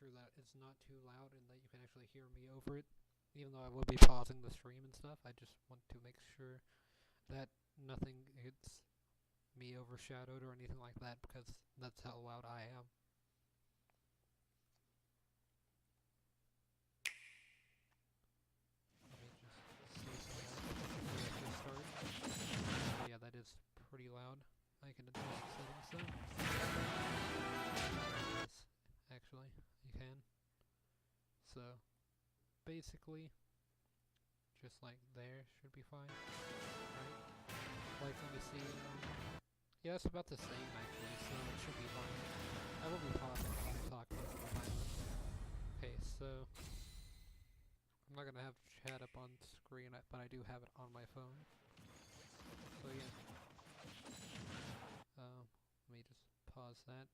sure that it's not too loud and that you can actually hear me over it. Even though I will be pausing the stream and stuff, I just want to make sure that nothing gets me overshadowed or anything like that, because that's how loud I am. Let me just say something else before we actually start. So yeah, that is pretty loud. I can adjust the settings though. Yes, actually, you can. So, basically, just like there should be fine, right? Like, let me see, yeah, it's about the same actually, so it should be fine. I will be pausing when I talk most of the time. Okay, so I'm not gonna have chat up on screen, but I do have it on my phone. So yeah. Let me just pause that.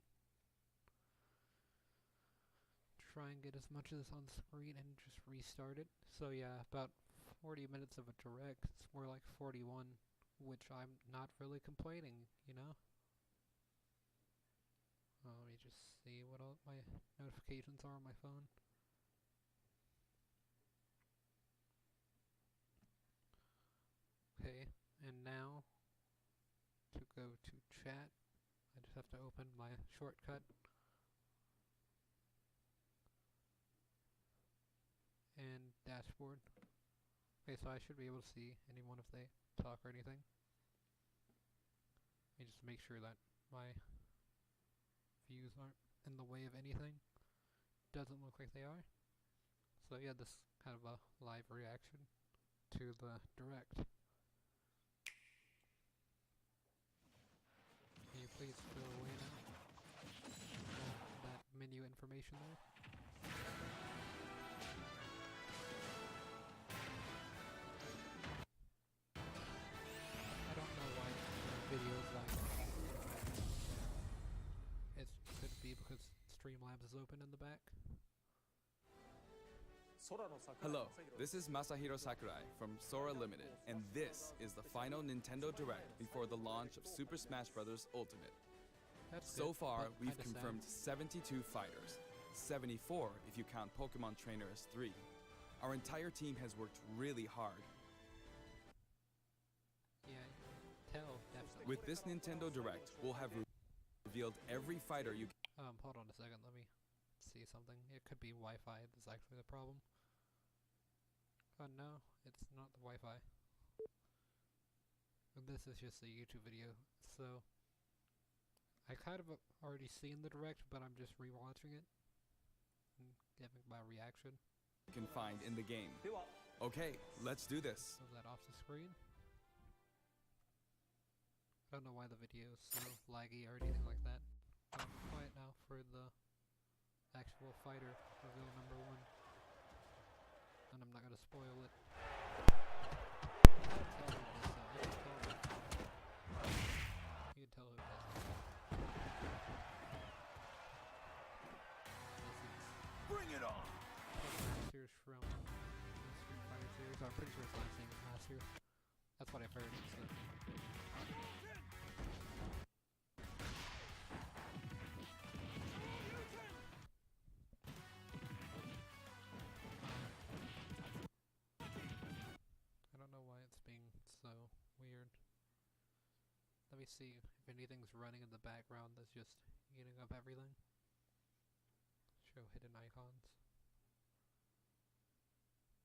Try and get as much of this on screen and just restart it. So yeah, about 40 minutes of a direct. It's more like 41, which I'm not really complaining, you know? Let me just see what all my notifications are on my phone. Okay, and now to go to chat, I just have to open my shortcut. And dashboard. Okay, so I should be able to see anyone if they talk or anything. Let me just make sure that my views aren't in the way of anything. Doesn't look like they are. So yeah, this is kind of a live reaction to the direct. Can you please go away now? That menu information there. I don't know why the videos like it could be because Streamlabs is open in the back. Hello, this is Masahiro Sakurai from Sora Limited, and this is the final Nintendo Direct before the launch of Super Smash Bros. Ultimate. So far, we've confirmed 72 fighters, 74 if you count Pokemon Trainer as 3. Our entire team has worked really hard. Yeah, tell, definitely. With this Nintendo Direct, we'll have revealed every fighter you can. Hold on a second, let me see something. It could be Wi-Fi that's actually the problem. Oh no, it's not the Wi-Fi. This is just a YouTube video, so I kind of already seen the direct, but I'm just rewatching it and giving my reaction. Can find in the game. Okay, let's do this. Move that off the screen. I don't know why the video is so laggy or anything like that. Quiet now for the actual fighter reveal number 1. And I'm not gonna spoil it. You can tell who it is. Bring it on! Masters from the Street Fighter series. I'm pretty sure his last name is Masters. That's what I've heard. So. I don't know why it's being so weird. Let me see if anything's running in the background that's just eating up everything. Show hidden icons.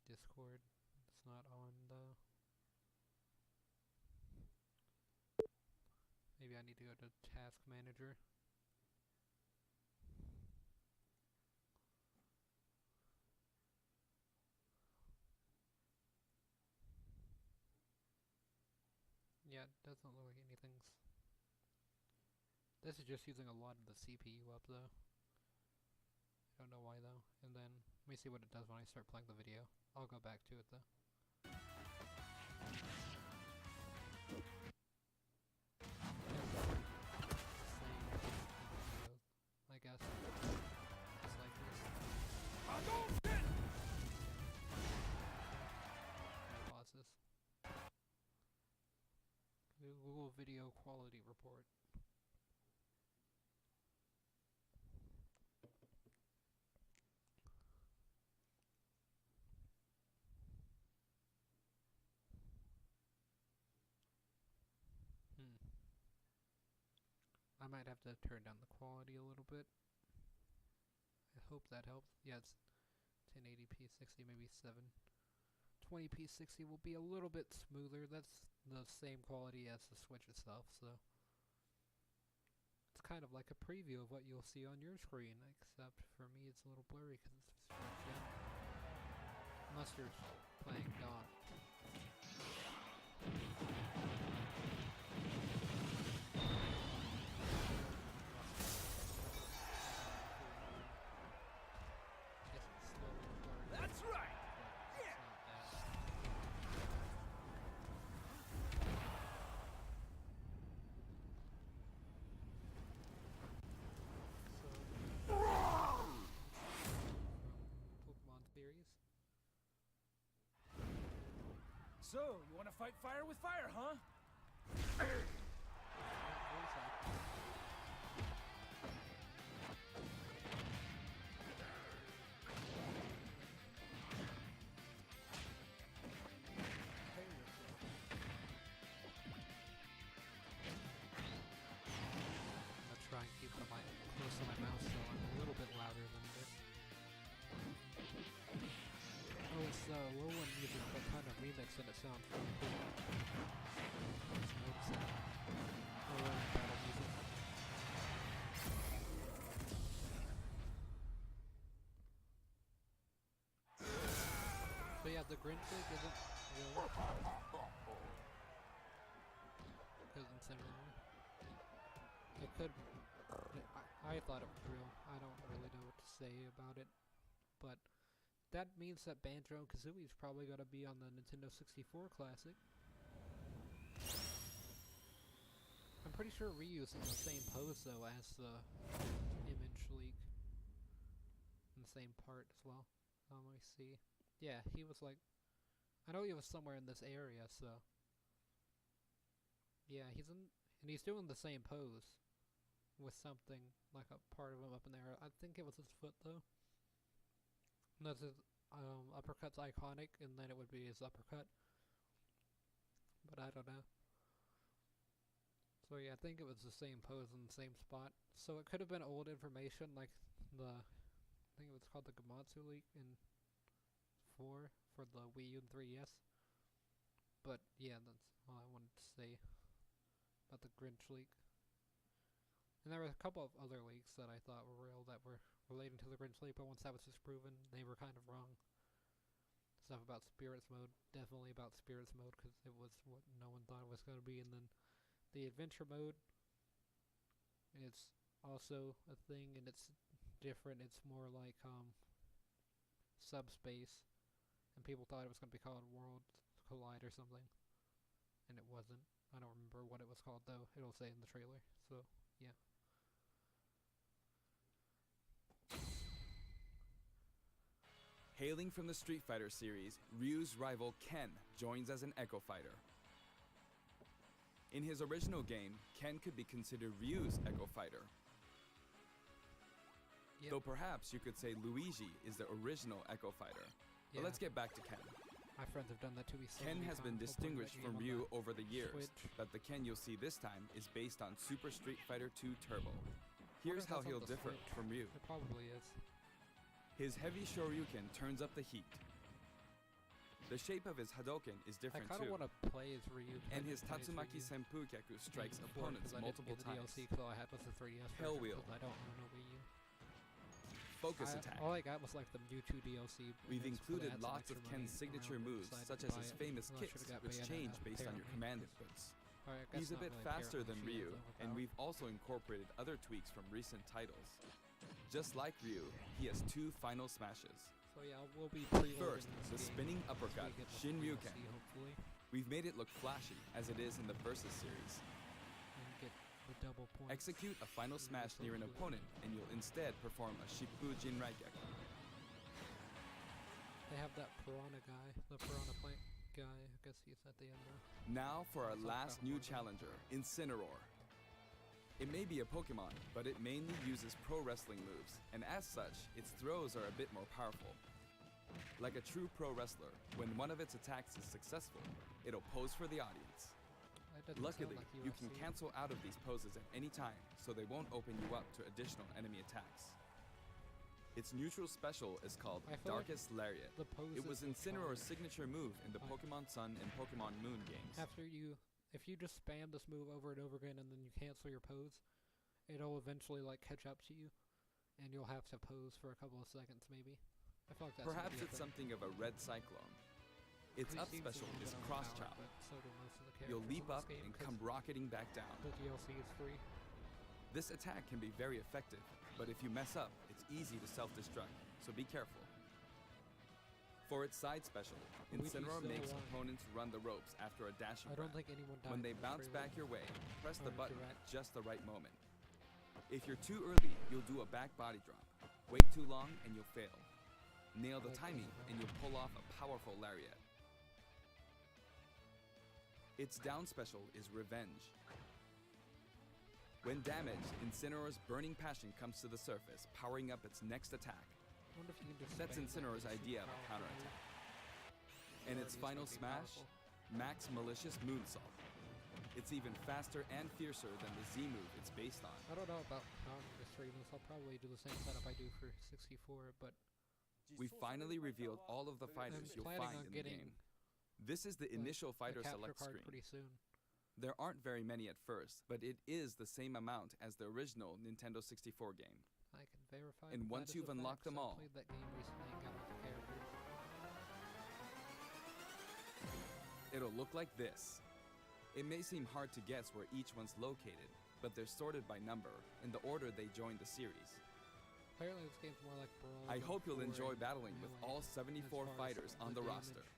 Discord. It's not on though. Maybe I need to go to Task Manager. Yeah, it doesn't look like anything's... This is just using a lot of the CPU up though. I don't know why though. And then, let me see what it does when I start playing the video. I'll go back to it though. I guess. Just like this. Pause this. Google Video Quality Report. I might have to turn down the quality a little bit. I hope that helps. Yeah, it's 1080p 60, maybe 720p 60 will be a little bit smoother. That's the same quality as the Switch itself, so it's kind of like a preview of what you'll see on your screen, except for me it's a little blurry because it's stretched out. Unless you're playing Dawn. That's right. Yeah. Pokemon series. So, you want to fight fire with fire, huh? I'm gonna try and keep the mic close to my mouth so I'm a little bit louder than this. Oh, it's Lowen music, but kind of remix and it sounds really cool. Just notice it. Lowen battle music. So yeah, the Grinch League isn't real. Isn't similar. It could. I thought it was real. I don't really know what to say about it, but that means that Banjo and Kazooie is probably gonna be on the Nintendo 64 Classic. I'm pretty sure Ryu's in the same pose though as the Image League, in the same part as well. Let me see. Yeah, he was like. I know he was somewhere in this area, so. Yeah, he's in. And he's doing the same pose with something like a part of him up in there. I think it was his foot though. And that's his uppercut's iconic, and then it would be his uppercut. But I don't know. So yeah, I think it was the same pose in the same spot. So it could have been old information, like I think it was called the Gamatsu leak in 4 for the Wii U and 3DS. But yeah, that's all I wanted to say about the Grinch leak. And there were a couple of other leaks that I thought were real that were relating to the Grinch leak, but once that was disproven, they were kind of wrong. Stuff about Spirits Mode, definitely about Spirits Mode, because it was what no one thought it was going to be. And then the Adventure Mode, it's also a thing, and it's different. It's more like Subspace, and people thought it was going to be called World Collide or something, and it wasn't. I don't remember what it was called though. It'll say in the trailer. So yeah. Hailing from the Street Fighter series, Ryu's rival Ken joins as an Echo Fighter. In his original game, Ken could be considered Ryu's Echo Fighter. Yep. Though perhaps you could say Luigi is the original Echo Fighter. Yeah. But let's get back to Ken. My friends have done that to me so Ken many has been times. Hopefully distinguished that from game on Ryu over the years, Switch. but the Ken you'll see this time is based on Super Street Fighter 2 Turbo. Here's if how that's on he'll the differ Switch. from Ryu. It probably is. His heavy Shoryuken turns up the heat. The shape of his Hadouken is I different kind of too. want to play as Ryu. And his Tatsumaki Senpukyaku strikes opponents multiple times. The DLC all I had was the 3DS Hell version, Wheel. 'cause I don't own a Wii U. Focus attack. All I got was like the Mewtwo DLC. We've and for included that, some lots of extra money Ken's signature around it, moves, decided such to as buy his it. famous Well, I kicks, should've got which Bayonetta change based on your apparently, command 'cause- inputs. Alright, I guess He's a not bit really faster care than when she is Ryu, and overpowered. we've also incorporated other tweaks from recent titles. Just like Ryu, he has 2 final smashes. So yeah, we'll be preloading First, this the game spinning once we uppercut, get the Shinryuken. DLC, hopefully, We've made it look flashy, as it is in the Versus series. and get the double points. Execute a final smash near an opponent, and you'll instead perform a Shippu Jinraigeki. They have that Piranha guy, the Piranha Plant guy. I guess he's at the end there. Now for our Some last kind of new organ. challenger, Incineroar. It may be a Pokemon, but it mainly uses pro wrestling moves, and as such, its throws are a bit more powerful. Like a true pro wrestler, when one of its attacks is successful, it'll pose for the audience. I doesn't sound Luckily, like you can UFC. cancel out of these poses at any time, so they won't open you up to additional enemy attacks. Its neutral special is called I feel like Darkest Lariat. The poses It was will Incineroar's fire. signature move in the Like- Pokemon Sun and Pokemon Moon games. If you just spam this move over and over again and then you cancel your pose, it'll eventually like catch up to you, and you'll have to pose for a couple of seconds maybe. I feel like that's Perhaps gonna be a it's thing. something of a red cyclone. Its He up seems a special little is bit Cross overpowered, Chop. but so do most of the characters You'll in leap this up game and 'cause come rocketing back down. the DLC is free. This attack can be very effective, but if you mess up, it's easy to self-destruct, so be careful. For its side special, Luigi's Incineroar still makes alive. opponents run the ropes after a dashing I don't grab. think anyone died. When they in this bounce trailer. back your way, press the Or button direct. at just the right moment. If you're too early, you'll do a back body drop. Wait too long and you'll fail. Nail the Like timing Isabelle. and you'll pull off a powerful lariat. Its down special is Revenge. When damaged, Incineroar's Burning Passion comes to the surface, powering up its next attack. I wonder if you can just That's spam that Incineroar's super idea of a powerful counterattack. move. And Or its it is final gonna be smash, powerful. Max Malicious Moonsault. It's even faster and fiercer than the Z move it's based on. I don't know about how I'm gonna stream this. I'll probably do the same setup I do for 64, but We finally revealed all of the fighters I'm you'll planning find on in the getting game. This is the initial the fighter capture select card screen. pretty soon. There aren't very many at first, but it is the same amount as the original Nintendo 64 game. I can verify. And that once is you've a fact, unlocked them 'cause I all- played that game recently and got all the characters. It'll look like this. It may seem hard to guess where each one's located, but they're sorted by number in the order they joined the series. Apparently, this game's more like Brawl. I than hope you'll 4 enjoy and battling with Melee, all as 74 far as fighters on the roster. damage.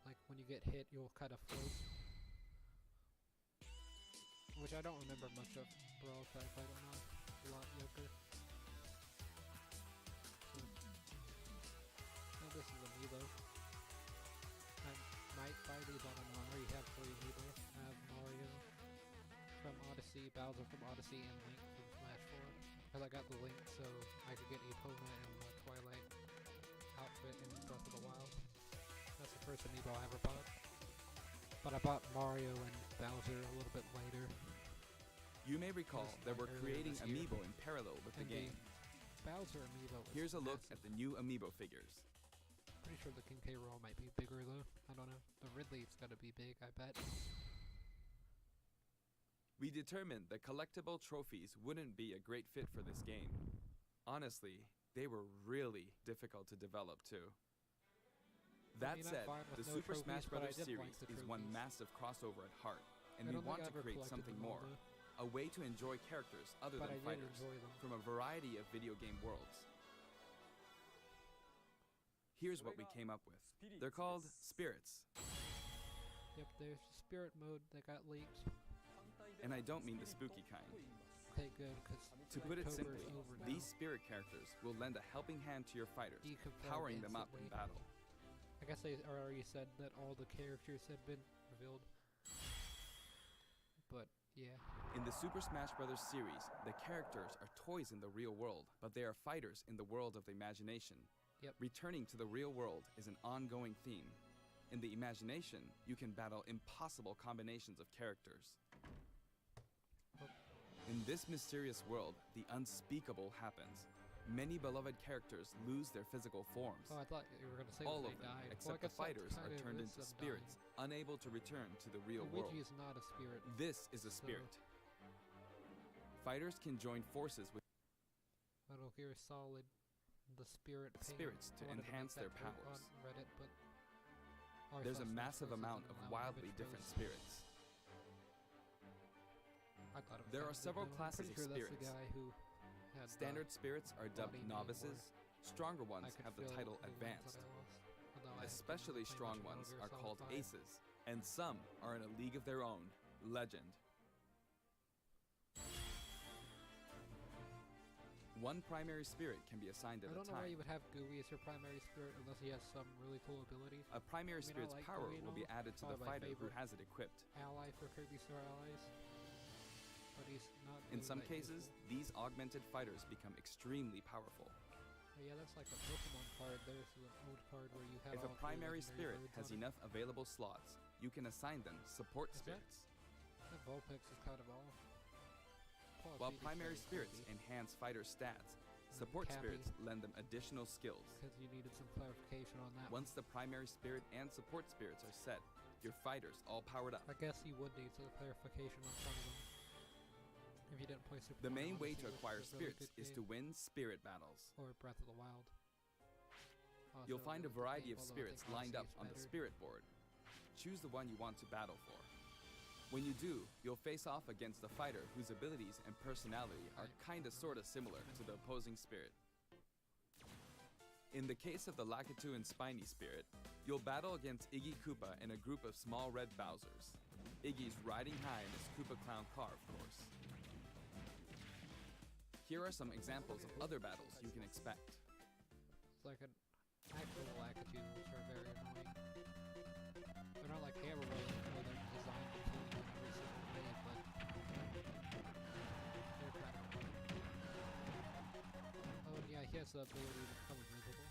Like when you get hit, you'll kind of float. Which I don't remember much of Brawl, so I played it when I was a lot younger. Oh, this is Amiibo. I might buy these, I don't know. I already have 3 Amiibo. I have Mario from Odyssey, Bowser from Odyssey, and Link from Smash 4. Because I got the Link so I could get Epona and the Twilight outfit in Breath of the Wild. That's the first Amiibo I ever bought. But I bought Mario and Bowser a little bit later. You may recall This is that like we're earlier creating this year. Amiibo in parallel with the And game. Bowser Amiibo was Here's a look massive. at the new Amiibo figures. Pretty sure the King K. Rool might be bigger though. I don't know. The Ridley's gotta be big, I bet. We determined that collectible trophies wouldn't be a great fit for this game. Honestly, they were really difficult to develop too. That mean, I'm said, fine with the no Super Smash trophies, but I Bros. did like series the is one trophies. massive crossover at heart, and I we don't think want I to ever create collected something them all, more. though, A way to enjoy characters other but than I did fighters enjoy them. from a variety of video game worlds. Here's what we came up with. They're called spirits, Yep, there's Spirit Mode that got leaked. and I don't mean the spooky kind. Okay, good, because To put it simply, over now. these spirit characters will lend a helping hand to your fighters, Deconfirmed powering them up in instantly. battle. I guess they already said that all the characters had been revealed. But, yeah. In the Super Smash Bros. Series, the characters are toys in the real world, but they are fighters in the world of the imagination. Yep. Returning to the real world is an ongoing theme. In the imagination, you can battle impossible combinations of characters. In this mysterious world, the unspeakable happens. Many beloved characters lose their physical forms. Oh, I thought you were gonna say All that of they them, died. Well, I except the guess that fighters, are kinda turned is into them spirits, unable to return to the real dying. world. Luigi is not a spirit. This is a So- spirit. Fighters can join forces with Metal Gear Solid, the spirit paint. spirits to I wanted enhance make their that joke powers. on Reddit, but I There's saw a some massive choices amount and of that one wildly image different was- spirits. I thought it was There kinda are good several though. I'm classes pretty of sure that's spirits. the guy who had Standard spirits are dubbed body name where novices. Stronger I ones could have the feel title the ones advanced. that I lost. Although I didn't Especially play strong much of Metal ones Gear are Solid called 5. aces, and some are in a league of their own, legend. One primary spirit can be assigned at I a don't know why time. you would have Gooey as your primary spirit unless he has some really cool ability. A primary I mean, I spirit's like power Gooey and will be all. added to the Probably my fighter who favorite. has it equipped. Ally for Kirby Star Allies. But he's not In really some that cases, useful. these augmented fighters become extremely powerful. Oh, yeah, that's like a Pokemon card. There's an old card where you have If a all three primary legendary spirit birds has on it. enough available slots, you can assign them support Is that- spirits. That Vulpix is kind of off. Plus, While he's primary very spirits creepy. enhance fighter stats, And support Cappy, spirits lend them additional skills. because you needed some clarification on that. Once the primary spirit and support spirits are set, your fighters all powered up. I guess you would need some clarification on some of them. If you didn't play Super The Mario main way Odyssey, to which acquire is a really spirits good is to game, win spirit battles. or Breath of the Wild. You'll Also find a really good variety game, of although I spirits think lined up Odyssey is on the better. spirit board. Choose the one you want to battle for. When you do, you'll face off against a fighter whose abilities and personality are kinda sorta similar to the opposing spirit. In the case of the Lakitu and Spiny spirit, you'll battle against Iggy Koopa and a group of small red Bowsers. Iggy's riding high in his Koopa Clown car, of course. Here are some examples of other battles you can expect. It's like an actual Lakitu, which are very annoying. They're not like Hammer Bros, where they're designed to kill you every single day, but they're kind of annoying. Oh, and yeah, he has the ability to become invisible.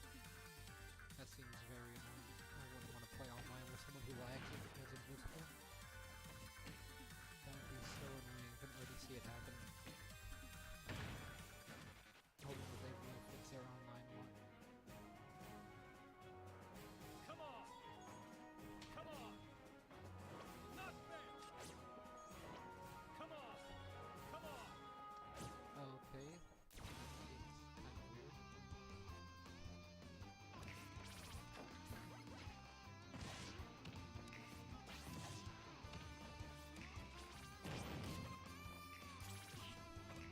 That seems very annoying. I wouldn't want to play online with someone who lags and becomes invisible. That would be so annoying. I can already see it happening. Hoping that they will fix their online one. Come on! Come on! Not fair! Come on! Come on! Okay. It's kind of weird.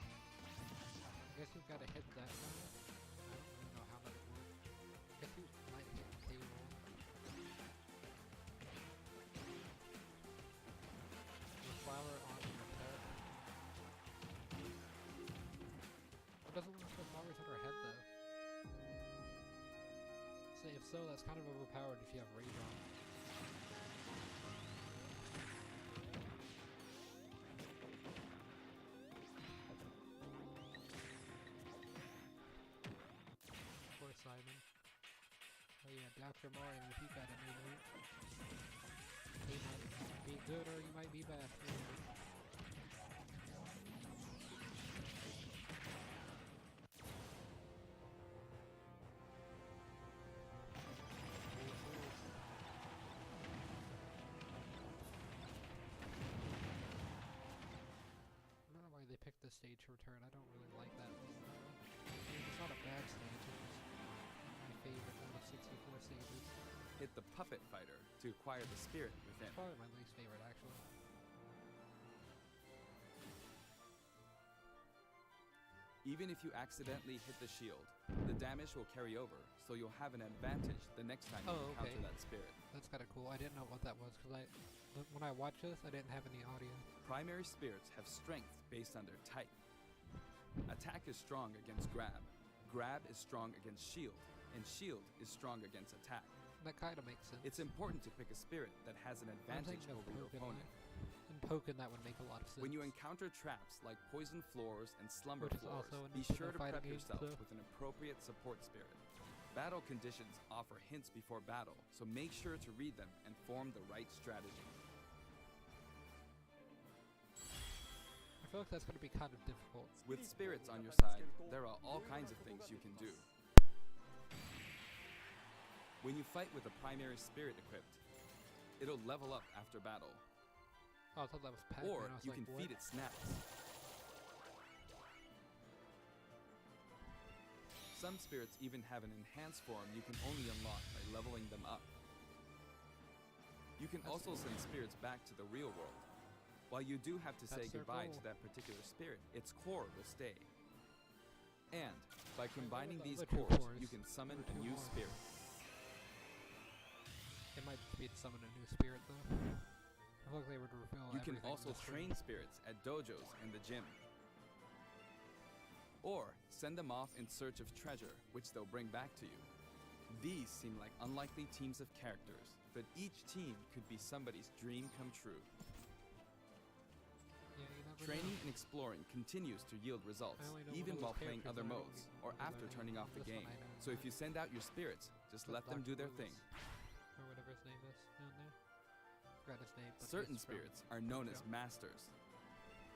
I guess you've got to hit that guy. I don't really know how that would work. I guess you might hit K-Roll. Your flower on your head. It doesn't look like the flowers on her head though. So if so, that's kind of overpowered if you have Rage on. Poor Simon. Oh yeah, Dr. Mario, he got a new move. He might be good or he might be bad. Who knows? I don't know why they picked this stage to return. I don't really like that one. I mean, it's not a bad stage. It's just my favorite out of 64 stages. Hit the Puppet Fighter to acquire the spirit within. Probably my least favorite, actually. Even if you accidentally hit the shield, the damage will carry over, so you'll have an advantage the next time you Oh, encounter okay. that spirit. That's kind of cool. I didn't know what that was because when I watched this, I didn't have any audio. Primary spirits have strength based on their type. Attack is strong against grab. Grab is strong against shield, and shield is strong against attack. That kind of makes sense. It's important to pick a spirit that has an I'm advantage thinking of over your Pokken. opponent. In Pokken, that would make a lot of sense. When you encounter traps like poison floors and slumber Which is floors, also a be Nintendo sure to fighting prep game, yourself so- with an appropriate support spirit. Battle conditions offer hints before battle, so make sure to read them and form the right strategy. I feel like that's going to be kind of difficult. With spirits on your side, there are all kinds of things you can do. When you fight with a primary spirit equipped, it'll level up after battle. Oh, I thought that was Pac-Man. Or I was you like, can what? feed it snaps. Some spirits even have an enhanced form you can only unlock by leveling them up. You can That's also send spirits back to the real world. While you do have to say That's their goodbye goal. to that particular spirit, its core will stay. And by combining the these other two cores, cores? you can summon What are a two new more? spirit. It might just be to summon a new spirit, though. I feel like they would reveal You can everything also this train spirits at dojos and the gym. Or send them off in search of treasure, which they'll bring back to you. These seem like unlikely teams of characters, but each team could be somebody's dream come true. Yeah, you never Training know. and exploring continues to yield results, I only know one even of while those playing characters, other I don't modes, even or know their after name. turning off the This one game. I know. So if you send out your spirits, just But let them do Dr. their thing. Lewis, or whatever his name is down there. forgot his name. But Certain he's from spirits are known as Tokyo. masters.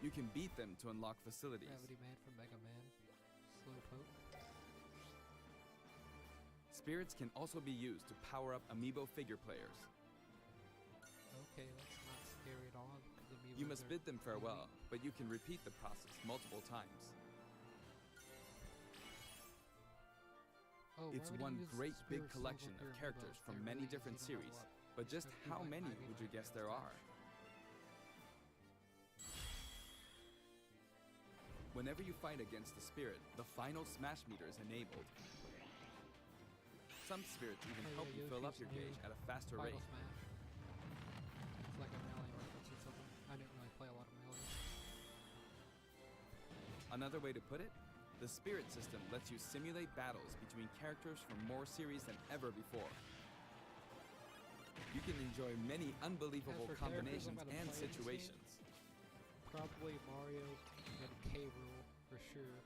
You can beat them to unlock facilities. Gravity Man from Mega Man. Slowpoke. Spirits can also be used to power up amiibo figure players. Okay, that's not scary at all. 'Cause You amiibos must are bid them farewell, only- but you can repeat the process multiple times. Oh, why It's would you one use great big spirits to collection level of up your characters amiibos? from They're many really different easy to level series, up. but just That'd be how like many Ivy would you Knight guess and there are? Smash. Whenever you fight against a spirit, the final smash meter is enabled. Some spirits even Oh, help yeah, you fill up Yoshi's your new gauge at a faster Final rate. Smash. It's like a melee reference or something. I didn't really play a lot of melee. Another way to put it, the spirit system lets you simulate battles between characters from more series than ever before. You can enjoy many unbelievable As for characters combinations I'm gonna and play in this game, situations. Probably Mario and K. Rool for sure.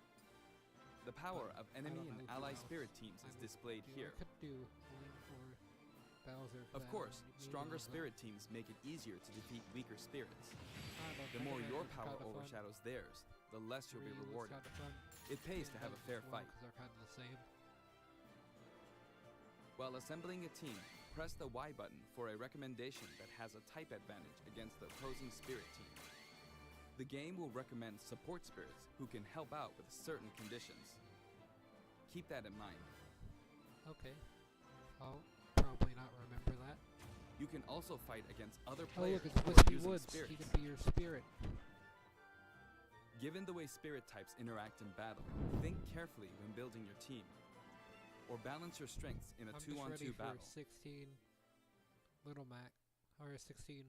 The power of enemy don't and know who ally else spirit teams I is would displayed do. here. I could do Link or Bowser. Of course, stronger spirit teams make it easier to defeat weaker spirits. The more your power overshadows theirs, the less you'll be rewarded. It pays to have a fair fight. Because they're kind of the same. While assembling a team, press the Y button for a recommendation that has a type advantage against the opposing spirit team. The game will recommend support spirits who can help out with certain conditions. Keep that in mind. Okay. I'll probably not remember that. You can also fight against other Oh players look, it's who are Wispy using Woods. spirits. He could be your spirit. Given the way spirit types interact in battle, think carefully when building your team. Or balance your strengths in a I'm just ready 2-on-2 for battle. 16 Little Mac, or 16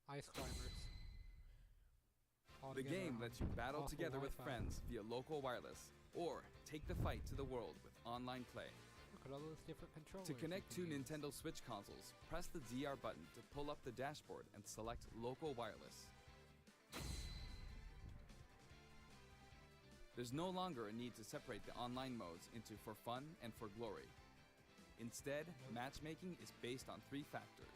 Ice Climbers. All The together game on lets you battle awful together with Wi-Fi. friends via local wireless, or take the fight to the world with online play. Look at all those different controllers. To you connect two can use. Nintendo Switch consoles, press the ZR button to pull up the dashboard and select local wireless. There's no longer a need to separate the online modes into for fun and for glory. Instead, Nope. matchmaking is based on 3 factors.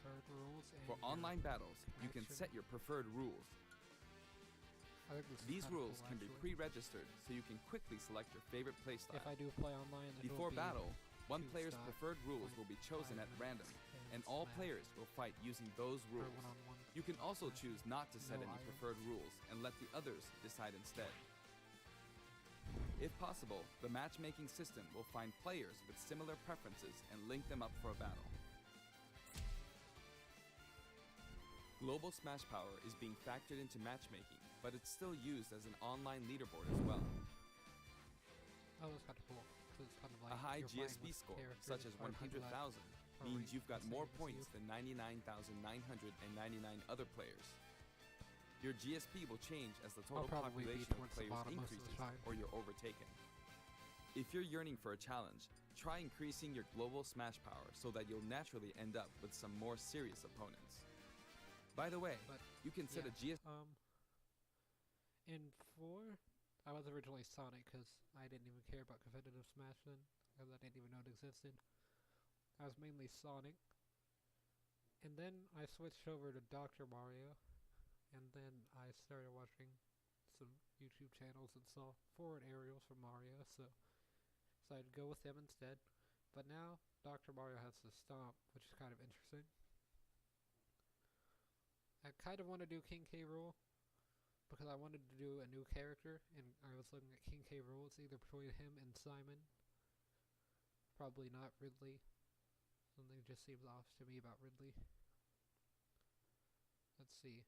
Preferred rules and For your online battles, you can connection. set your preferred rules. I think this is These kinda rules cool, can be actually. pre-registered so you can quickly select your favorite playstyle. If I do play online, then Before it'll be battle, one two player's stop, preferred rules will be chosen 0.5 at random, minutes, and all Smash, players will fight using those or rules. one-on-one. You can also Smash. choose not to set No any item. preferred rules and let the others decide instead. If possible, the matchmaking system will find players with similar preferences and link them up for a battle. Global Smash Power is being factored into matchmaking, but it's still used as an online leaderboard as well. Oh, that's kind of cool. So it's kind of like A high you're playing GSP with score, characters such as or people that 100,000, are means ranked you've got the more same as points you. than 99,999 other players. Your GSP will change as the total probably be population of towards the players bottom most of the increases time. or you're overtaken. If you're yearning for a challenge, try increasing your global Smash power so that you'll naturally end up with some more serious opponents. By the way, But you can set a GSP. In 4, I was originally Sonic because I didn't even care about competitive Smash then, because I didn't even know it existed. I was mainly Sonic, and then I switched over to Dr. Mario, and then I started watching some YouTube channels and saw forward aerials from Mario, so I'd go with them instead. But now Dr. Mario has the stomp, which is kind of interesting. I kind of want to do King K. Rool, because I wanted to do a new character, and I was looking at King K. Rool. It's either between him and Simon. Probably not Ridley. Something just seems off to me about Ridley. Let's see.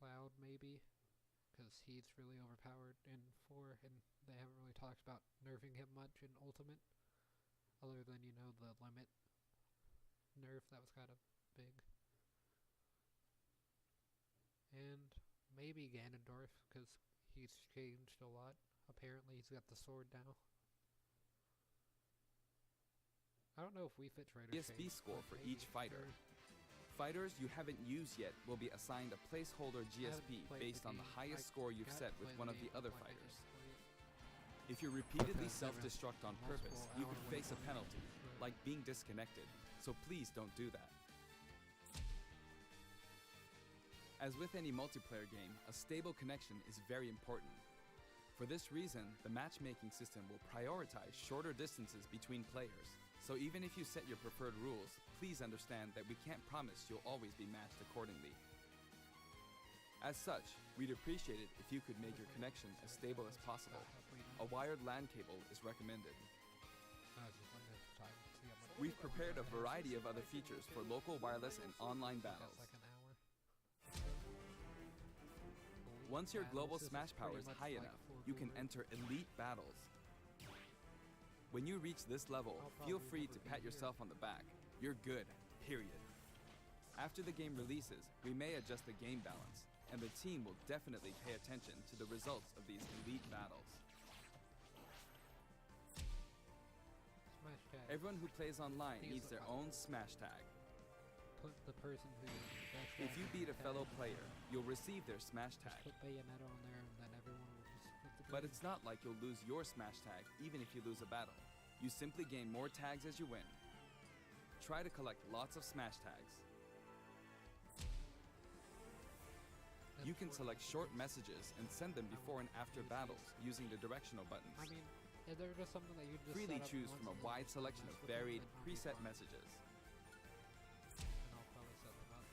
Cloud, maybe, because he's really overpowered in 4, and they haven't really talked about nerfing him much in Ultimate, other than, you know, the limit nerf that was kind of big. And maybe Ganondorf, because he's changed a lot. Apparently he's got the sword now. I don't know if Wii Fit Trader GSP changed, score but for maybe. each fighter. Or Fighters you haven't used yet will be assigned a placeholder GSP played based the on the game. highest I score you've got set to with play one the of the game, other but I fighters. didn't play it. If you repeatedly Because there was self-destruct on multiple purpose, you could hour face a wait penalty, for like being disconnected, so please don't do that. As with any multiplayer game, a stable connection is very important. For this reason, the matchmaking system will prioritize shorter distances between players. So even if you set your preferred rules, please understand that we can't promise you'll always be matched accordingly. As such, we'd appreciate it if you could make your connection as stable as possible. A wired LAN cable is recommended. We've prepared a variety of other features for local wireless and online battles. Once your global smash power is high enough, you can enter elite battles. When you reach this level, feel free to pat yourself on the back. You're good, period. After the game releases, we may adjust the game balance, and the team will definitely pay attention to the results of these elite battles. Everyone who plays online needs their own smash tag. Put the person who If you beat a fellow player, you'll receive their smash tag. put Bayonetta on there, and then everyone will just put the But it's not like you'll lose your smash tag even if you lose a battle. You simply gain more tags as you win. Try to collect lots of smash tags. You can select short messages and send them before and after battles using the directional buttons. I mean, is there just something that you just Freely set up choose once from a and then wide just selection of mess with them, varied, and I'll be preset fine. messages. And I'll probably set them up.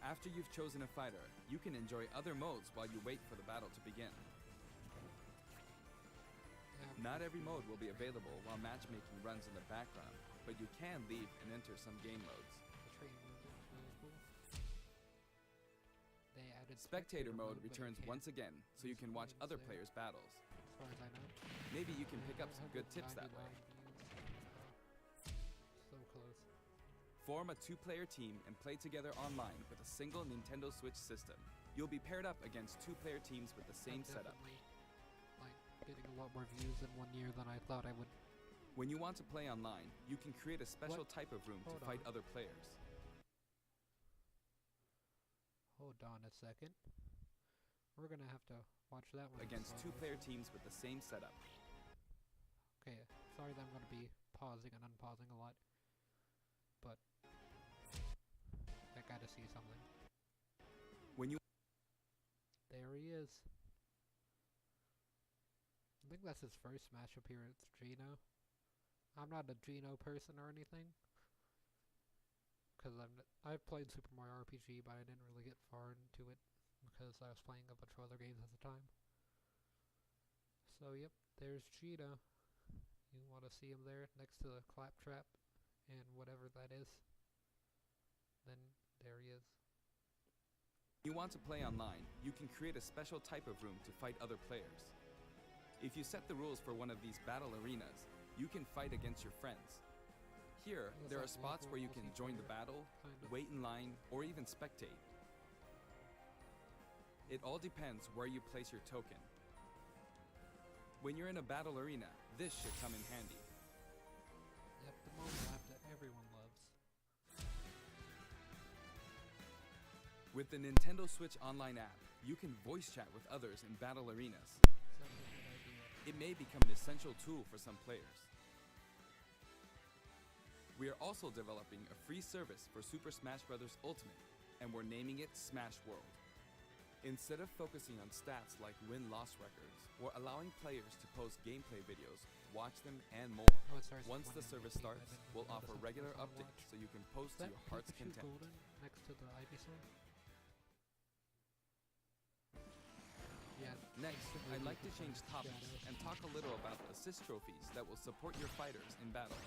After you've chosen a fighter, you can enjoy other modes while you wait for the battle to begin. Yeah, Not every mode will be available while matchmaking runs in the background, but you can leave and enter some game modes. the training modes are really cool. They added Spectator mode but you returns can't once again, so you use can watch names other there. players' battles. As far as I know. Maybe you can pick And up I some have good the tips that way. 99 views. So close. Form a two-player team and play together online with a single Nintendo Switch system. You'll be paired up against two-player teams with the same I'm setup. definitely, like, getting a lot more views in 1 year than I thought I would. When you want to play online, you can create a special What? type of room Hold to fight on. other players. Hold on a second. We're gonna have to watch that one. Against slow. two-player teams with the same setup. Okay, sorry that I'm gonna be pausing and unpausing a lot. But I gotta see something. When you There he is. I think that's his first Smash appearance, Gino. I'm not a Gino person or anything. Because I've played Super Mario RPG, but I didn't really get far into it because I was playing a bunch of other games at the time. So yep, there's Gino. You want to see him there next to the Claptrap and whatever that is. Then there he is. want to play online, you can create a special type of room to fight other players. If you set the rules for one of these battle arenas, you can fight against your friends. Here, It's there are like spots where you local can join the battle, kind of. wait in line, or even spectate. It all depends where you place your token. When you're in a battle arena, this should come in handy. Yep, the mobile app that everyone loves. With the Nintendo Switch Online app, you can voice chat with others in battle arenas. Such a good idea. It may become an essential tool for some players. We are also developing a free service for Super Smash Bros. Ultimate, and we're naming it Smash World. Instead of focusing on stats like win-loss records, we're allowing players to post gameplay videos, watch them, and more. Oh, it starts at Once the 1 service MVP, I starts, didn't we'll notice offer it regular was on updates watch. so you can post Is to that your heart's Pikachu content. Golden next to the Ivysaur? Yeah. Next, Super I'd like to Pikachu change topics Shadow. and talk a little about the assist trophies that will support your fighters in battle.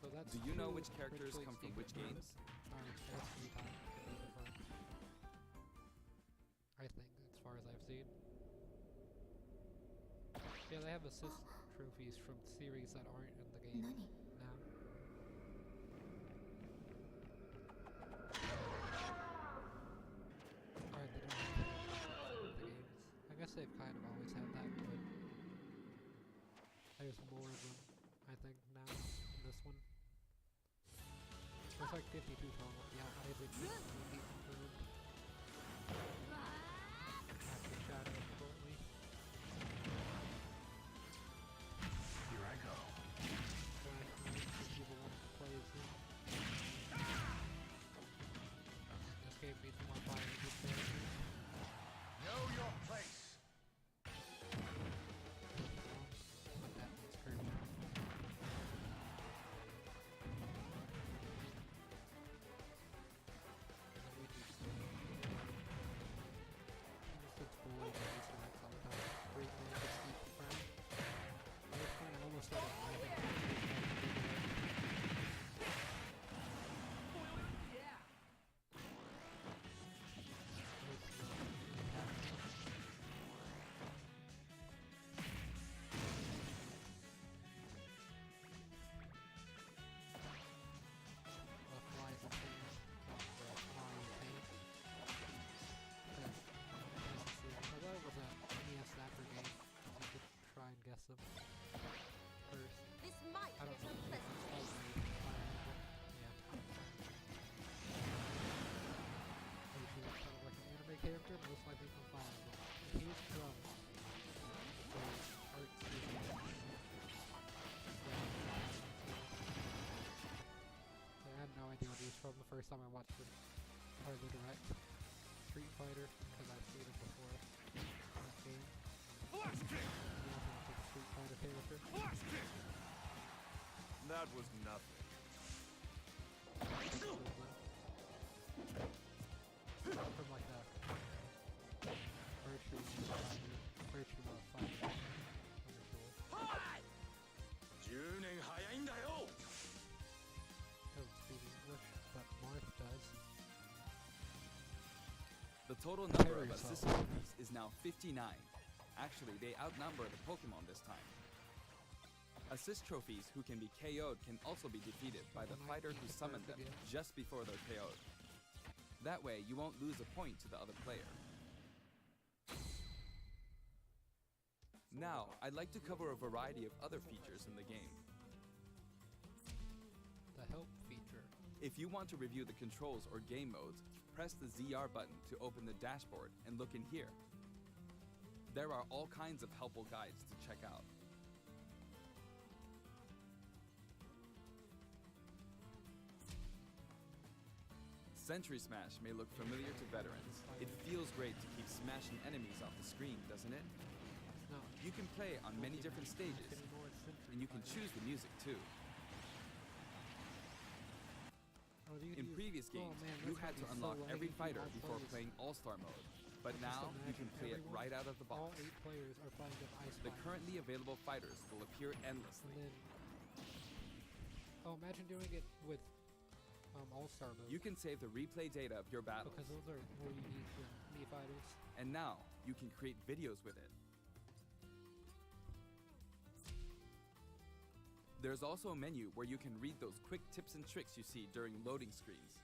So that's Do you know two which characters Ritual come from Secret which moves. games? Alright, that's 3 times. I think, as far as I've seen. Yeah, they have assist trophies from series that aren't in the game now. Alright, they don't have that in the games. I guess they've kind of always had that, but there's more of them, I think, now in this one. There's like 52 total. Yeah, Isaac will be confirmed. After Shadow shortly. Here I go. Flash Moon, Evil them first. This might I don't get know. unpleasant. Yeah. Pretty sure it's kind of like an anime character, most likely from Fire Emblem. And he's from the art studio. I had no idea what he was from the first time I watched it. Or the direct. Street Fighter, because I've seen it before. That game. Flash kick! Yeah, it's a Street Fighter character. Flash kick! That was nothing. From like a virtual fighter. Hi! 10年早いんだよ! I don't speak English, but Marth does. The total number Prepare of yourself. assist trophies is now 59. Actually, they outnumber the Pokemon this time. Assist trophies who can be KO'd can also be defeated by the fighter who summoned them just before they're KO'd. That way, you won't lose a point to the other player. Now, I'd like to cover a variety of other features in the game. The help feature. If you want to review the controls or game modes, press the ZR button to open the dashboard and look in here. There are all kinds of helpful guides to check out. Sentry Smash may look familiar to veterans. It feels great to keep smashing enemies off the screen, doesn't it? No. You can play on many different stages, and you can choose the music too. In previous games, you had to unlock every fighter before playing All-Star mode, but now you can play it right out of the All box. 8 players are playing with Ice The Fire. currently available fighters will appear endlessly. And then, oh, imagine doing it with All-Star mode. You can save the replay data of your battles, because those are more unique than Mii fighters. and now you can create videos with it. There's also a menu where you can read those quick tips and tricks you see during loading screens.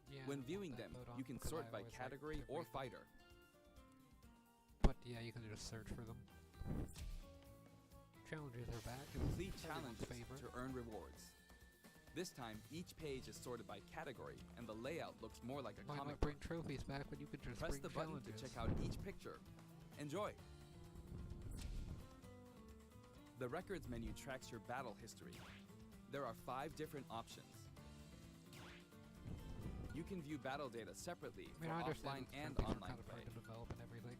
Yeah, When I want viewing that them, mode on you can because sort I by always like category to or read them. fighter. But yeah, you can just search for them. Challenges are back. Complete Everyone's challenges favorite. to earn rewards. This time, each page is sorted by category, and the layout looks more like a Why comic not bring book. trophies back when you could just Press bring the button challenges? to check out each picture. Enjoy! The records menu tracks your battle history. There are 5 different options. You can view battle data separately I mean, for I offline understand and trophies are online kind of play. hard to develop and everything.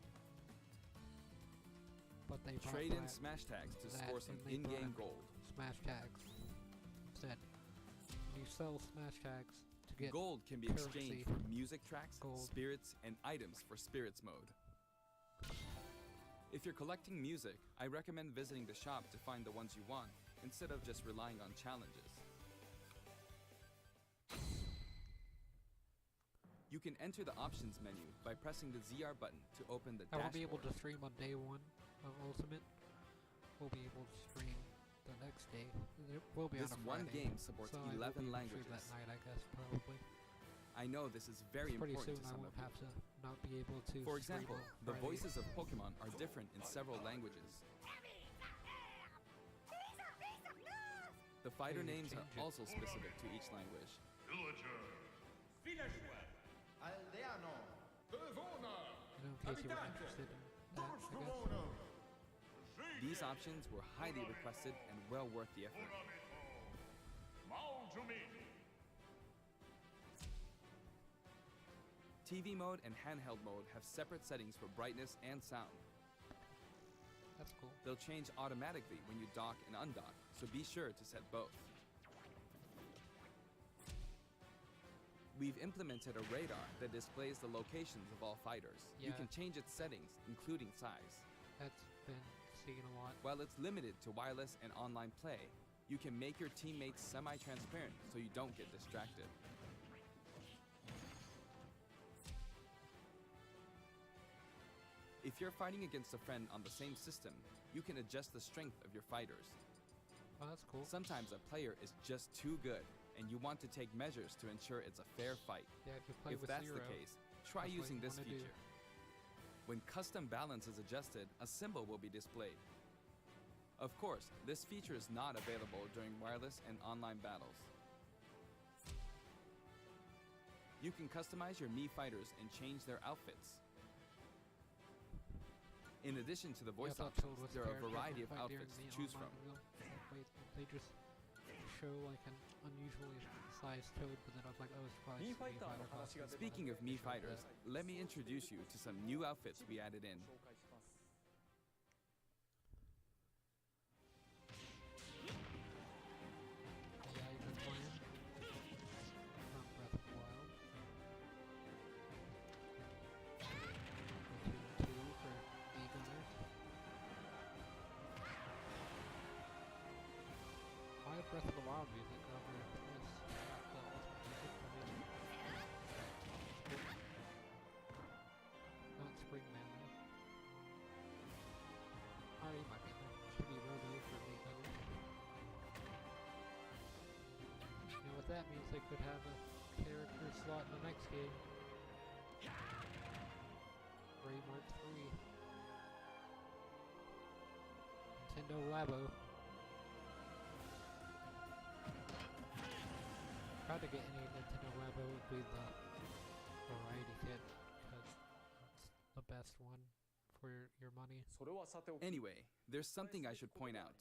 But they brought Trade in back smash tags to that, score some and they in-game brought gold. Smash tags instead. You sell smash tags to get Gold can be currency. exchanged for music tracks, Gold. spirits, and items for spirits mode. If you're collecting music, I recommend visiting the shop to find the ones you want, instead of just relying on challenges. You can enter the options menu by pressing the ZR button to open the I dashboard. won't be able to stream on day 1 of Ultimate. We'll be able to stream the next day. It will be This on a one Friday, game supports so I will 11 be able to stream languages. that night, I guess, probably. I know this is very Pretty important soon to I some won't of you. have to not be able to For stream example, on the Friday. voices of Pokemon are different in several languages. The fighter Maybe names are change it. also specific to each language. Aldeano. You know, in case you were interested in that, I guess. These options were highly requested and well worth the effort. TV mode and handheld mode have separate settings for brightness and sound. That's cool. They'll change automatically when you dock and undock, so be sure to set both. We've implemented a radar that displays the locations of all fighters. You Yeah. can change its settings, including size. That's been seen a lot. While it's limited to wireless and online play, you can make your teammates semi-transparent so you don't get distracted. If you're fighting against a friend on the same system, you can adjust the strength of your fighters. Oh, that's cool. Sometimes a player is just too good, and you want to take measures to ensure it's a fair fight. Yeah, if you play If with that's Zero, the case, try that's what using you this wanna do. feature. When custom balance is adjusted, a symbol will be displayed. Of course, this feature is not available during wireless and online battles. You can customize your Mii fighters and change their outfits. In addition to the voice Yeah, I thought options, Toad was there are a character variety of from Fight outfits to during the choose online from. reveal. Wait, they just show like an unusually sized Toad, but then I was like, oh, it's probably Mii just a Mii Fighter Fighterの話が costume. Speaking of Mii fighters, let me introduce you to some new outfits we added in. 紹介します Yeah, you've been playing from Breath of the Wild. Splatoon 2 for B-Gunners. Why Breath of the Wild music over this? The Ultimate music? I mean, not Spring Man though. Or he might be in there. Should be Robo for B-Gunners. You know what that means? They could have a character slot in the next game. Raymart 3. Nintendo Labo. Try to get any Nintendo Labo would be the variety kit, because it's the best one for your money. それはさておき Anyway, there's something I should point out.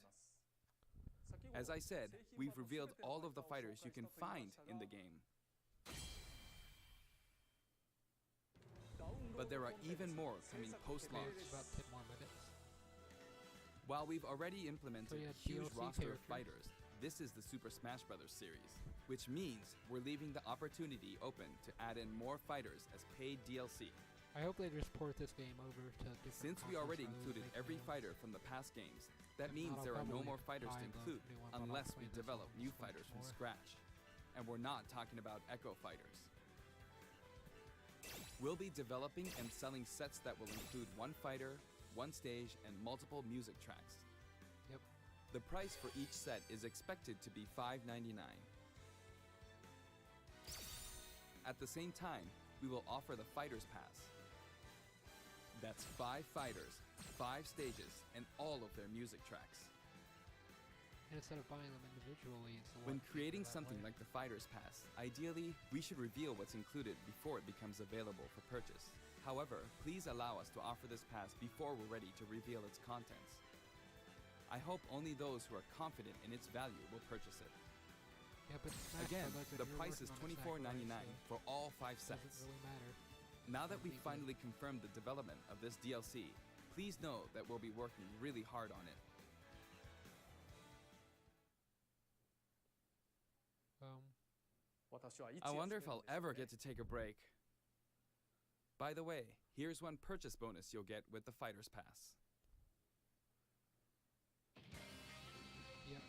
As I said, we've revealed all of the fighters you can find in the game. But there are even more coming post-launch. About 10 more minutes. While we've already implemented yeah, a huge DLC roster of characters. fighters, this is the Super Smash Bros. Series, which means we're leaving the opportunity open to add in more fighters as paid DLC. I hope they just port this game over to different Since we consoles already rather than included making every a- fighter from the past games, that If means not, I'll there are no probably more fighters to buy the include new one, but I'll unless play we this develop on new Switch fighters from more. scratch. And we're not talking about Echo fighters. We'll be developing and selling sets that will include one fighter, one stage, and multiple music tracks. Yep. The price for each set is expected to be $5.99. At the same time, we will offer the Fighters Pass. That's 5 fighters, 5 stages, and all of their music tracks. And instead of buying them individually, it's a lot When cheaper creating that something way. like the Fighters Pass, ideally, we should reveal what's included before it becomes available for purchase. However, please allow us to offer this pass before we're ready to reveal its contents. I hope only those who are confident in its value will purchase it. Yeah, but Smash Again, Brothers, if the you're price is working on a $24.99 Sakurai, for all 5 so it sets. doesn't really matter. Now that we've Completely. finally confirmed the development of this DLC, please know that we'll be working really hard on it. Um, 私はいつ I wonder if 休める I'll んでしょう ever ね get to take a break. By the way, here's one purchase bonus you'll get with the Fighters Pass. yep,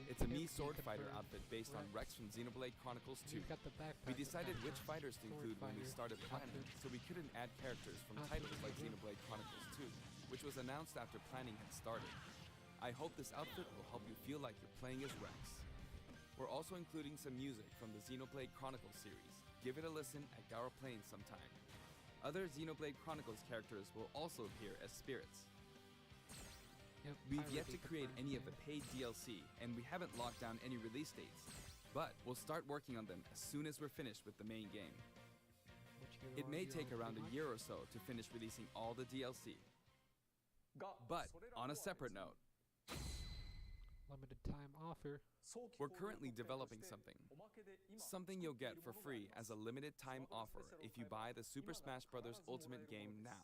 It's a you Mii Sword Fighter confirmed outfit based on Rex from Xenoblade Chronicles 2. You've got the backpack. We decided with which fighters to Sword include when we Fighter started planning, outfit. so we couldn't add characters from Not titles like together. Xenoblade Chronicles 2, which was announced after planning had started. I hope this outfit will help you feel like you're playing as Rex. We're also including some music from the Xenoblade Chronicles series. Give it a listen at Gower Plains sometime. Other Xenoblade Chronicles characters will also appear as spirits. Yep, We've Pyro yet to beat the create Fire any of the King, paid DLC, and we haven't locked down any release dates. But we'll start working on them as soon as we're finished with the main game. which you It may already take own around a pretty year much. or so to finish releasing all the DLC. が But それら on と a は separate 別に note, Limited time offer. 早期 we're 購入 currently 特典と developing して something. おまけで今 Something you'll get for 作ってい free るものがあります as a limited time スマホの offer スペシャルを if you 買えば buy the Super 今なら Smash Bros. 必ずもらえ Ultimate る Game ものです now.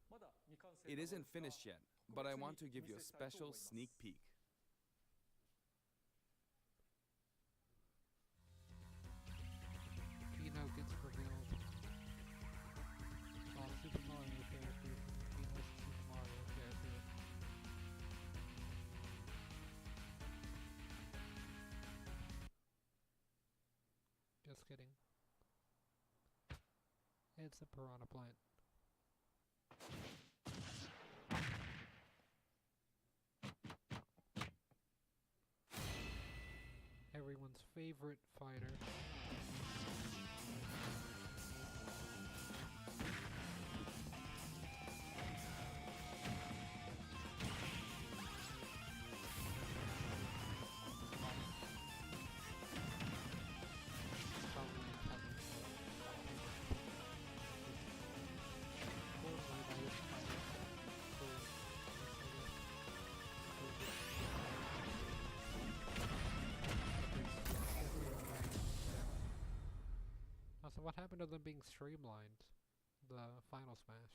まだ未完成 It なの isn't ですが finished yet, 特 but I 別に want to give you a お見せしたいと思い special ます sneak peek. Gino gets revealed. All Super Mario characters. Gino's a Super Mario character. Just kidding. It's a piranha plant. Everyone's favorite fighter. what happened to them being streamlined? The Final Smash.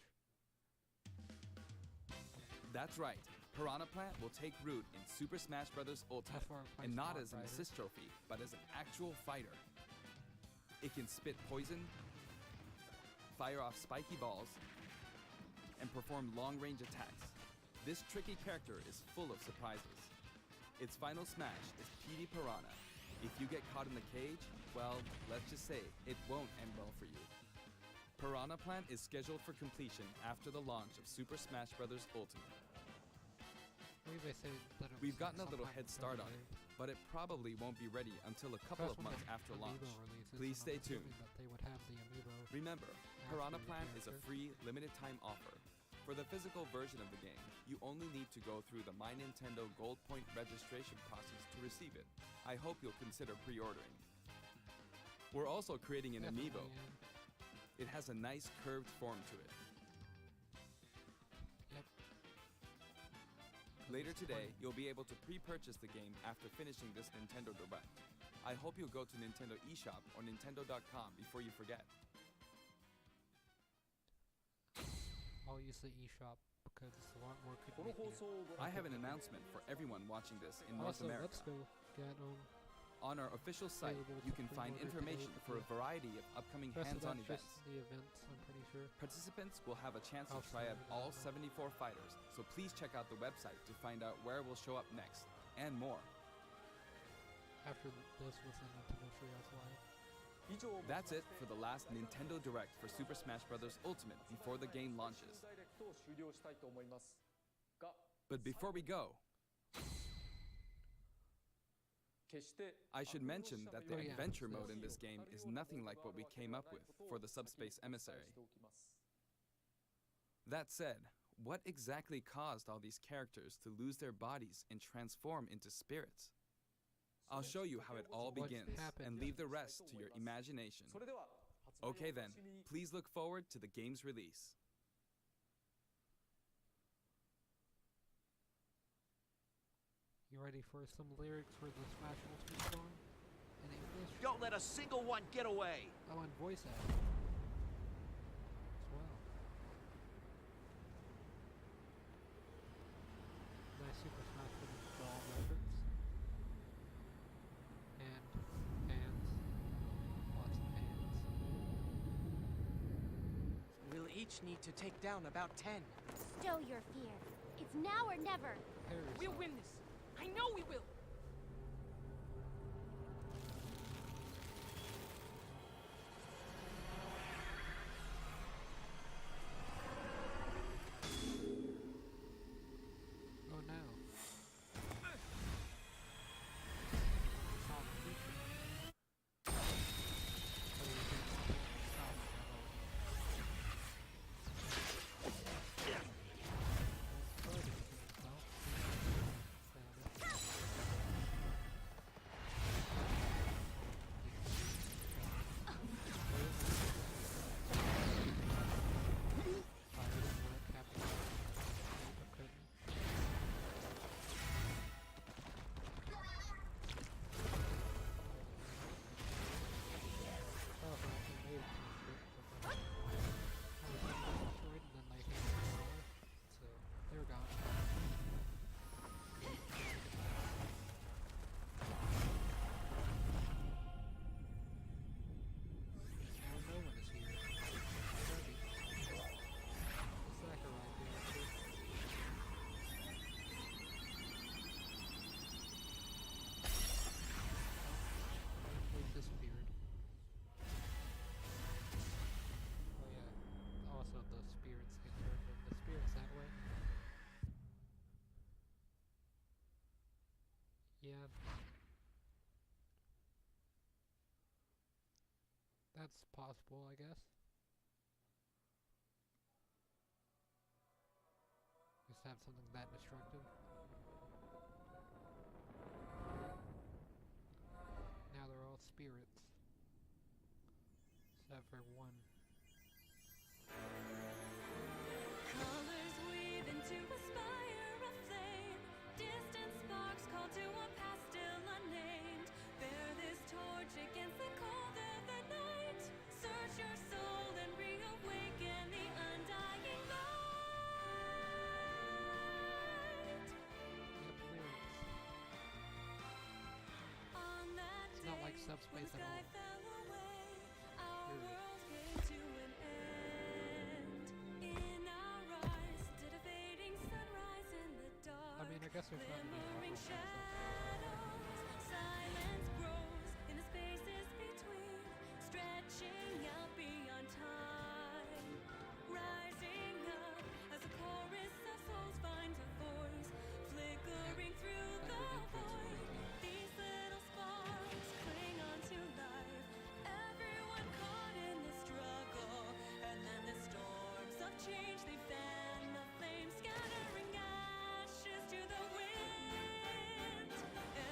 That's right. Piranha Plant will take root in Super Smash Bros. Ultimate, That's where it and fights not Mod as an Fighter. assist trophy, but as an actual fighter. It can spit poison, fire off spiky balls, and perform long-range attacks. This tricky character is full of surprises. Its final smash is PD Piranha. If you get caught in the cage, well, let's just say it won't end well for you. Piranha Plant is scheduled for completion after the launch of Super Smash Bros. Ultimate. I believe they say that it We've was gotten a little sometime head start on February. it, but it probably won't be ready until a couple of That's when months the after Amiibo launch. releases, Please and stay I'm assuming tuned. that they would have the Amiibo. Remember, after Piranha the Plant is a character. free, limited time offer. For the physical version of the game, you only need to go through the My Nintendo Gold Point registration process to receive it. I hope you'll consider pre-ordering. We're also creating an Amiibo. Definitely, It has a nice curved form to it. Yep. Later It's today, funny. you'll be able to pre-purchase the game after finishing this Nintendo Direct. I hope you'll go to Nintendo eShop or Nintendo.com before you forget. I'll use the eShop because it's a lot more この放 convenient. 送をご I 覧 have an announcement for everyone watching this in North Also, America. let's go get On our official site, Available you to can find pre-order information today for a before- variety of upcoming rest of hands-on that's events. just the events, I'm pretty sure. Participants will have a chance to I'll try out send it all out. 74 fighters, so please check out the website to find out where we'll show up next, and more. After this was the Nintendo Treehouse Live. 以上をもちま That's して it for the last Nintendo Direct for Super Smash Bros. Ultimate before the game launches. ダイレクトを終了したいと思いますが But before we go, 決して I should mention that the Oh, yeah. adventure mode in this game is nothing like what we came up with for the Subspace Emissary. That said, what exactly caused all these characters to lose their bodies and transform into spirits? I'll show you how it all What begins happened? and leave the rest to your imagination. それでは発売を Okay お then, 楽しみに please look forward to the game's release. You ready for some lyrics for the Smash Ultimate song? In English? Don't let a single one get away. Oh, and voice acting. As well. Nice Super Smash Bros. Reference. And hands. Lots of hands. We'll each need to take down about 10. Stow your fear. It's now or never. Parasite. We'll win this. I know we will. Oh no. Solid feature. Oh, you can stop it at all. Oh, it didn't kill itself. Sad. I didn't want to capture it. I couldn't. Oh, but I made it some shit, but then I was destroyed and then they hit me all, so they're gone. Now no one is here. Ready. Sakurai character. They disappeared. Oh yeah. Also the spirits get turned into spirits that way. Yeah. That's possible, I guess. Just have something that destructive. Now they're all spirits. Except for one. Colors weave into a spire of flame. Distant sparks call to a past still unnamed. Bear this torch against the cold of the night. Search subspace when the at sky all. fell away, our Period. world came to an end. In our eyes, did a fading sunrise in the dark. I mean, I guess there's not many Glimmering outlaws, so. shadows, silence grows in the spaces between, stretching out beyond time. Rising up as a chorus of souls finds a voice, flickering through That the redemption's void. really good. These little sparks cling on to life. Everyone caught in the struggle, and then the storms of change they fan the flame, scattering ashes to the wind.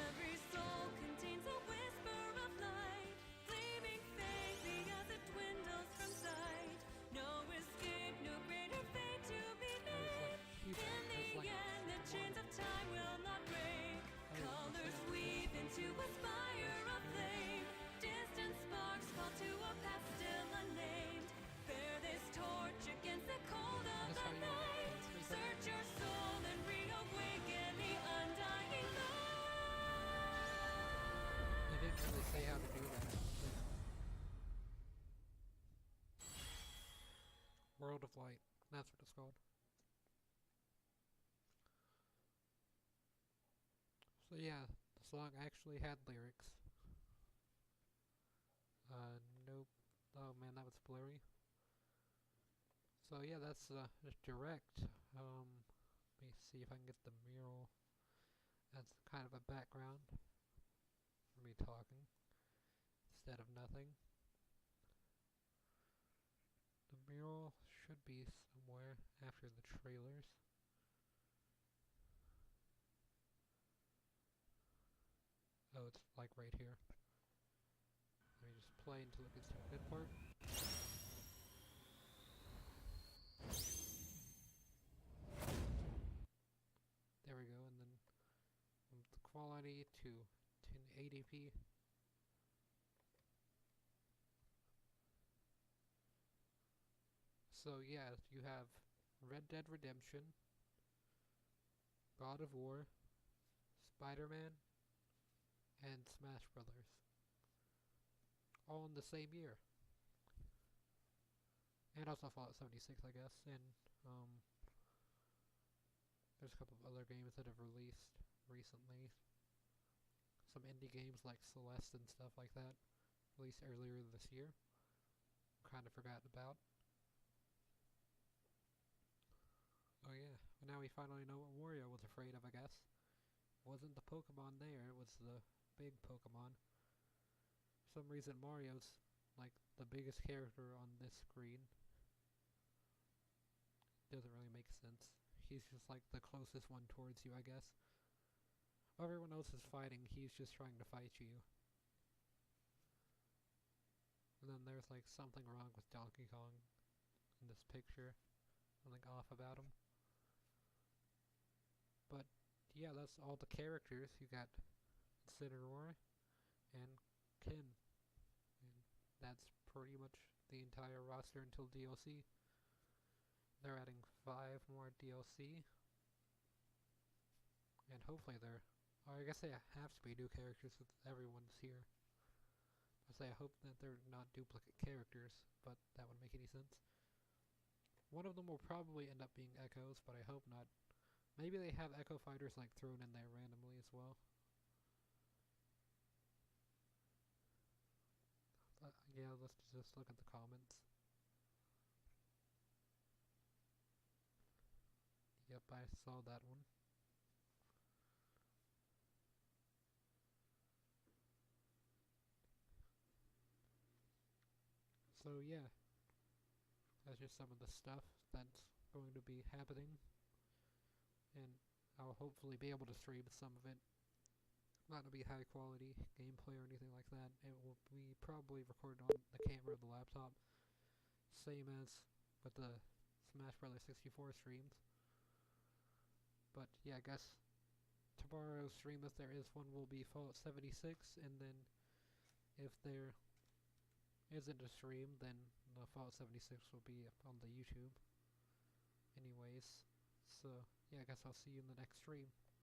Every soul contains a whisper of light, flaming faintly as it dwindles from sight. No escape, no greater fate to be made. In the end, the chains of time will not break. Colors weave into a spire of flame. Distant sparks fall to a path still unnamed. Bear this torch against the cold of That's the how you night. transfer that. Search your soul and reawaken the undying light. They didn't really say how to do that. World of Light. That's what it's called. So yeah, the song actually had lyrics. Nope. Oh man, that was blurry. So yeah, that's direct. Let me see if I can get the mural as kind of a background for me talking instead of nothing. The mural should be somewhere after the trailers. Oh, it's like right here. Let me just play until it gets to a good part. There we go, and then the quality to 1080p. So yeah, you have Red Dead Redemption, God of War, Spider-Man, and Smash Brothers. All in the same year. And also Fallout 76, I guess, and there's a couple of other games that have released recently. Some indie games like Celeste and stuff like that, released earlier this year. Kind of forgotten about. Oh yeah, well, now we finally know what Wario was afraid of, I guess. It wasn't the Pokemon there, it was the big Pokemon. For some reason Mario's like the biggest character on this screen. Doesn't really make sense. He's just like the closest one towards you, I guess. While everyone else is fighting, he's just trying to fight you. And then there's like something wrong with Donkey Kong in this picture. Something off about him. But yeah, that's all the characters. You got Incineroar and Ken. And that's pretty much the entire roster until DLC. They're adding 5 more DLC. And hopefully I guess they have to be new characters if everyone's here. I hope that they're not duplicate characters, but that wouldn't make any sense. One of them will probably end up being Echoes, but I hope not. Maybe they have Echo Fighters like thrown in there randomly as well. Yeah, let's just look at the comments. Yep, I saw that one. So yeah, that's just some of the stuff that's going to be happening, and I'll hopefully be able to stream some of it. Not going to be high quality gameplay or anything like that. It will be probably recorded on the camera of the laptop, same as with the Smash Bros. 64 streams. But yeah, I guess tomorrow's stream, if there is one, will be Fallout 76, and then if there isn't a stream, then the Fallout 76 will be on the YouTube anyways. So yeah, I guess I'll see you in the next stream.